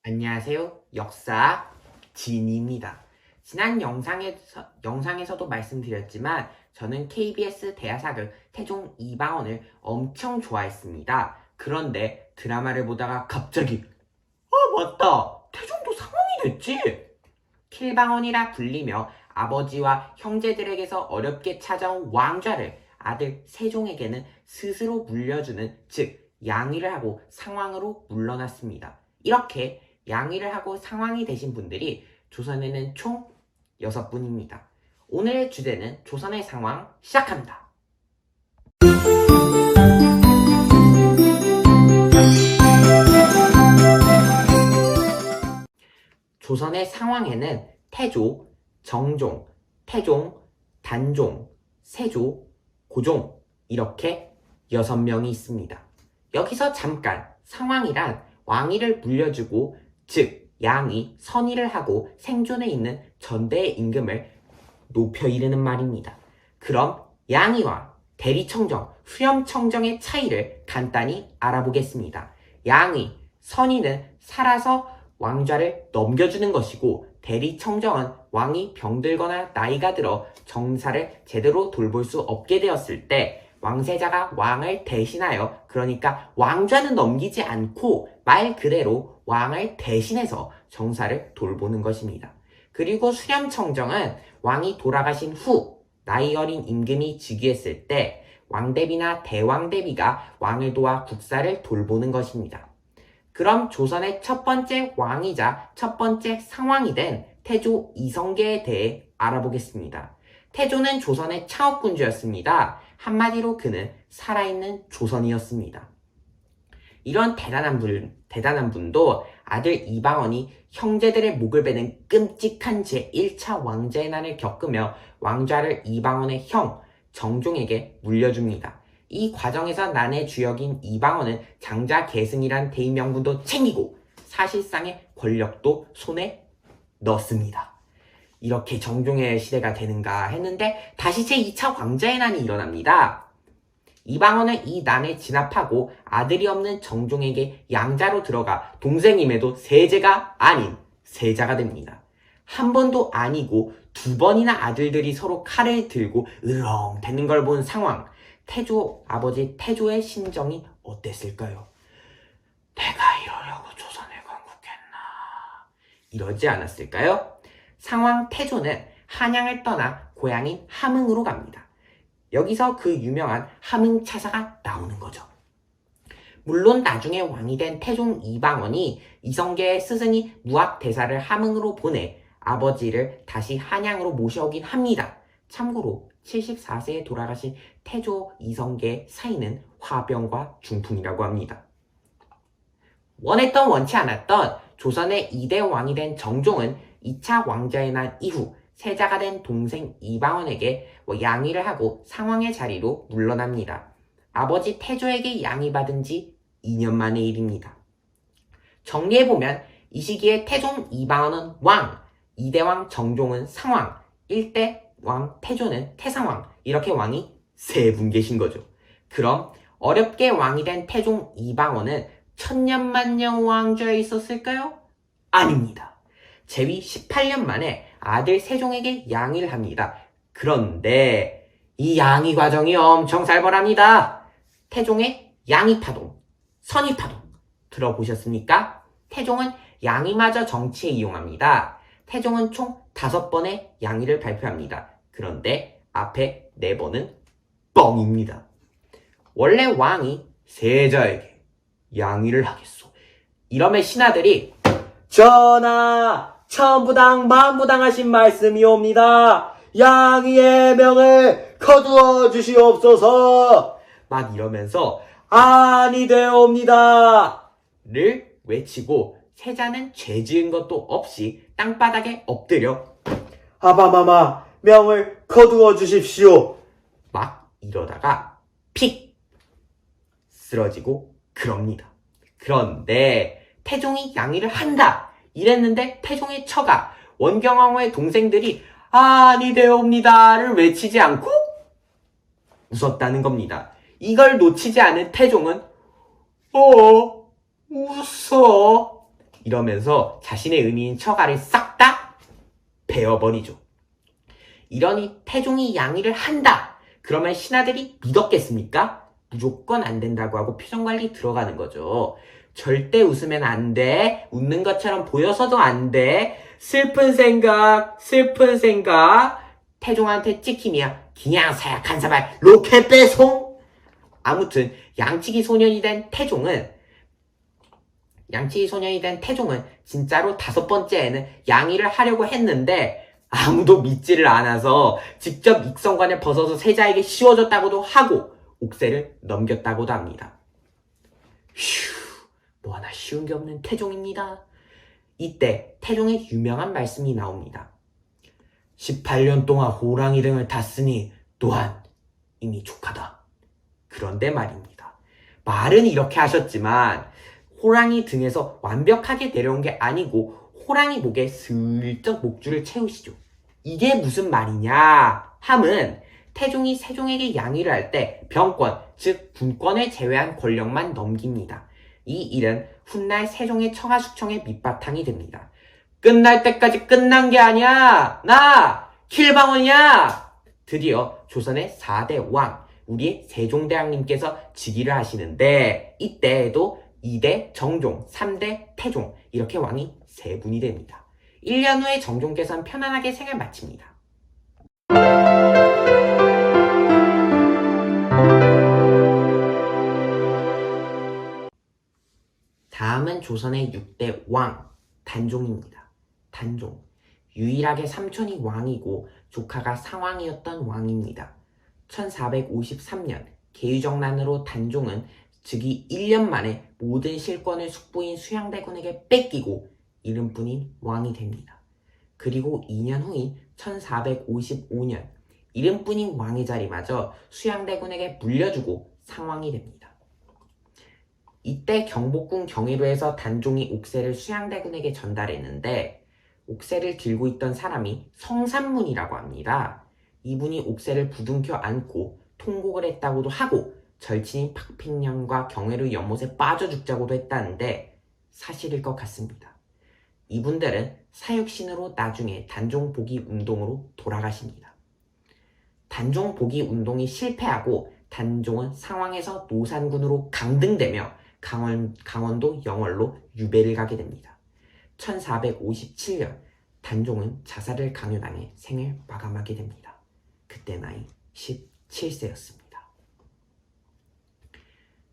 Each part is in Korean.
안녕하세요. 역사 진입니다. 지난 영상에서도 말씀드렸지만 저는 KBS 대하사극 태종 이방원을 엄청 좋아했습니다. 그런데 드라마를 보다가 갑자기 맞다! 태종도 상황이 됐지! 킬방원이라 불리며 아버지와 형제들에게서 어렵게 찾아온 왕좌를 아들 세종에게는 스스로 물려주는, 즉 양위를 하고 상왕으로 물러났습니다. 이렇게 양위를 하고 상왕이 되신 분들이 조선에는 총 6분입니다. 오늘의 주제는 조선의 상왕 시작합니다. 조선의 상왕에는 태조, 정종, 태종, 단종, 세조, 고종 이렇게 6명이 있습니다. 여기서 잠깐 상왕이란 왕위를 물려주고, 즉 양이 선의를 하고 생존해 있는 전대의 임금을 높여 이르는 말입니다. 그럼 양위와 대리청정, 수렴청정의 차이를 간단히 알아보겠습니다. 양위, 선의는 살아서 왕좌를 넘겨주는 것이고, 대리청정은 왕이 병들거나 나이가 들어 정사를 제대로 돌볼 수 없게 되었을 때 왕세자가 왕을 대신하여, 그러니까 왕좌는 넘기지 않고 말 그대로 왕을 대신해서 정사를 돌보는 것입니다. 그리고 수렴청정은 왕이 돌아가신 후 나이 어린 임금이 즉위했을 때 왕대비나 대왕대비가 왕을 도와 국사를 돌보는 것입니다. 그럼 조선의 첫 번째 왕이자 첫 번째 상왕이 된 태조 이성계에 대해 알아보겠습니다. 태조는 조선의 창업군주였습니다. 한마디로 그는 살아있는 조선이었습니다. 이런 대단한 분도 아들 이방원이 형제들의 목을 베는 끔찍한 제1차 왕자의 난을 겪으며 왕좌를 이방원의 형 정종에게 물려줍니다. 이 과정에서 난의 주역인 이방원은 장자 계승이란 대의명분도 챙기고 사실상의 권력도 손에 넣습니다. 이렇게 정종의 시대가 되는가 했는데 다시 제2차 왕자의 난이 일어납니다. 이방원은 이 난에 진압하고 아들이 없는 정종에게 양자로 들어가 동생임에도 세제가 아닌 세자가 됩니다. 한 번도 아니고 2번이나 아들들이 서로 칼을 들고 으렁대는 걸 본 상황, 아버지 태조의 심정이 어땠을까요? 내가 이러려고 조선을 건국했나? 이러지 않았을까요? 상왕 태조는 한양을 떠나 고향인 함흥으로 갑니다. 여기서 그 유명한 함흥차사가 나오는 거죠. 물론 나중에 왕이 된 태종 이방원이 이성계의 스승이 무학대사를 함흥으로 보내 아버지를 다시 한양으로 모셔오긴 합니다. 참고로 74세에 돌아가신 태조 이성계 사이는 화병과 중풍이라고 합니다. 원했던 원치 않았던 조선의 2대 왕이 된 정종은 2차 왕자의 난 이후 세자가 된 동생 이방원에게 양위를 하고 상왕의 자리로 물러납니다. 아버지 태조에게 양위받은 지 2년 만의 일입니다. 정리해보면 이 시기에 태종 이방원은 왕, 2대 왕 정종은 상왕, 1대 왕 태조는 태상왕, 이렇게 왕이 3분 계신 거죠. 그럼 어렵게 왕이 된 태종 이방원은 천년만년 왕좌에 있었을까요? 아닙니다. 재위 18년 만에 아들 세종에게 양위를 합니다. 그런데 이 양위 과정이 엄청 살벌합니다. 태종의 양위파동, 선위파동 들어보셨습니까? 태종은 양위마저 정치에 이용합니다. 태종은 총 5번의 양위를 발표합니다. 그런데 앞에 4번은 뻥입니다. 원래 왕이 세자에게 양위를 하겠소. 이러면 신하들이 전하, 천부당 만부당 하신 말씀이옵니다. 양위의 명을 거두어 주시옵소서. 막 이러면서 아니되옵니다 를 외치고 세자는 죄 지은 것도 없이 땅바닥에 엎드려 아바마마 명을 거두어 주십시오 막 이러다가 픽 쓰러지고 그럽니다. 그런데 태종이 양위를 한다 이랬는데 태종의 처가 원경왕후의 동생들이 아니되옵니다를 외치지 않고 웃었다는 겁니다. 이걸 놓치지 않은 태종은 웃어 이러면서 자신의 은인 처가를 싹 다 베어버리죠. 이러니 태종이 양위를 한다. 그러면 신하들이 믿었겠습니까? 무조건 안 된다고 하고 표정관리 들어가는 거죠. 절대 웃으면 안 돼. 웃는 것처럼 보여서도 안 돼. 슬픈 생각. 태종한테 찍힘이야. 그냥 사약한 사발 로켓 배송. 아무튼 양치기 소년이 된 태종은 진짜로 5번째에는 양위를 하려고 했는데 아무도 믿지를 않아서 직접 익성관을 벗어서 세자에게 씌워줬다고도 하고 옥새를 넘겼다고도 합니다. 휴, 뭐 하나 쉬운 게 없는 태종입니다. 이때 태종의 유명한 말씀이 나옵니다. 18년 동안 호랑이 등을 탔으니 또한 이미 족하다. 그런데 말입니다. 말은 이렇게 하셨지만 호랑이 등에서 완벽하게 내려온 게 아니고 호랑이 목에 슬쩍 목줄을 채우시죠. 이게 무슨 말이냐 함은 태종이 세종에게 양위를 할 때 병권, 즉 군권을 제외한 권력만 넘깁니다. 이 일은 훗날 세종의 처가 숙청의 밑바탕이 됩니다. 끝날 때까지 끝난 게 아니야. 나 킬방원이야. 드디어 조선의 4대 왕, 우리의 세종대왕님께서 즉위를 하시는데 이때에도 2대 정종, 3대 태종 이렇게 왕이 3분이 됩니다. 1년 후에 정종께서는 편안하게 생을 마칩니다. 다음은 조선의 6대 왕, 단종입니다. 단종. 유일하게 삼촌이 왕이고 조카가 상왕이었던 왕입니다. 1453년 계유정난으로 단종은 즉위 1년 만에 모든 실권을 숙부인 수양대군에게 뺏기고 이름뿐인 왕이 됩니다. 그리고 2년 후인 1455년 이름뿐인 왕의 자리마저 수양대군에게 물려주고 상왕이 됩니다. 이때 경복궁 경회로에서 단종이 옥새를 수양대군에게 전달했는데 옥새를 들고 있던 사람이 성산문이라고 합니다. 이분이 옥새를 부둥켜 안고 통곡을 했다고도 하고 절친인 박팽년과 경회로 연못에 빠져 죽자고도 했다는데 사실일 것 같습니다. 이분들은 사육신으로 나중에 단종 복위 운동으로 돌아가십니다. 단종 복위 운동이 실패하고 단종은 상황에서 노산군으로 강등되며 강원도 영월로 유배를 가게 됩니다. 1457년 단종은 자살을 강요당해 생을 마감하게 됩니다. 그때 나이 17세였습니다.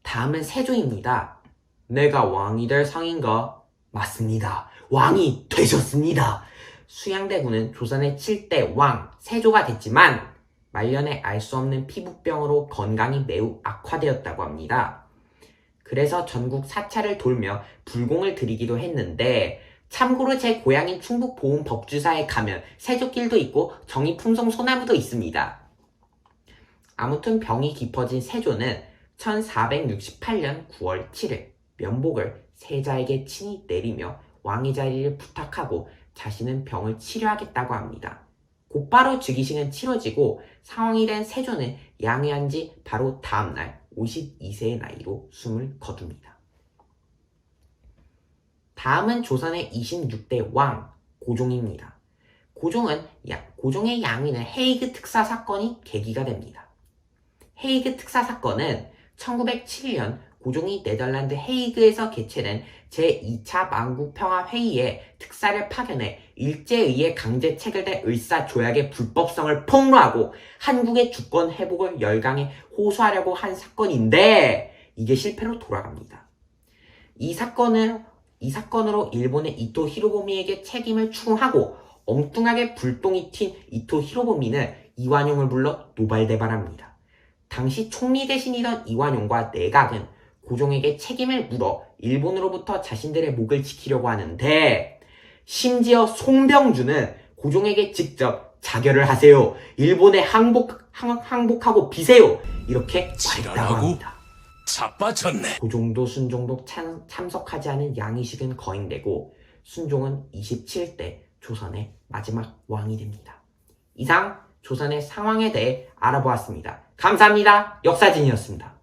다음은 세조입니다. 내가 왕이 될 상인가? 맞습니다. 왕이 되셨습니다. 수양대군은 조선의 7대 왕 세조가 됐지만 말년에 알 수 없는 피부병으로 건강이 매우 악화되었다고 합니다. 그래서 전국 사찰을 돌며 불공을 드리기도 했는데 참고로 제 고향인 충북 보은 법주사에 가면 세조길도 있고 정의풍성 소나무도 있습니다. 아무튼 병이 깊어진 세조는 1468년 9월 7일 면복을 세자에게 친히 내리며 왕의 자리를 부탁하고 자신은 병을 치료하겠다고 합니다. 곧바로 즉위식은 치러지고 상황이 된 세조는 양위한 지 바로 다음날 52세의 나이로 숨을 거둡니다. 다음은 조선의 26대 왕 고종입니다. 고종의 양위는 헤이그 특사 사건이 계기가 됩니다. 헤이그 특사 사건은 1907년 고종이 네덜란드 헤이그에서 개최된 제2차 만국평화회의에 특사를 파견해 일제에 의해 강제 체결된 을사조약의 불법성을 폭로하고 한국의 주권 회복을 열강해 호소하려고 한 사건인데 이게 실패로 돌아갑니다. 이 사건으로 일본의 이토 히로부미에게 책임을 추궁하고 엉뚱하게 불똥이 튄 이토 히로부미는 이완용을 불러 노발대발합니다. 당시 총리 대신이던 이완용과 내각은 고종에게 책임을 물어 일본으로부터 자신들의 목을 지키려고 하는데 심지어 송병주는 고종에게 직접 자결을 하세요. 일본에 항복하고 비세요. 이렇게 말했다고 합니다. 자빠졌네. 고종도 순종도 참석하지 않은 양의식은 거행되고 순종은 27대 조선의 마지막 왕이 됩니다. 이상 조선의 상황에 대해 알아보았습니다. 감사합니다. 역사진이었습니다.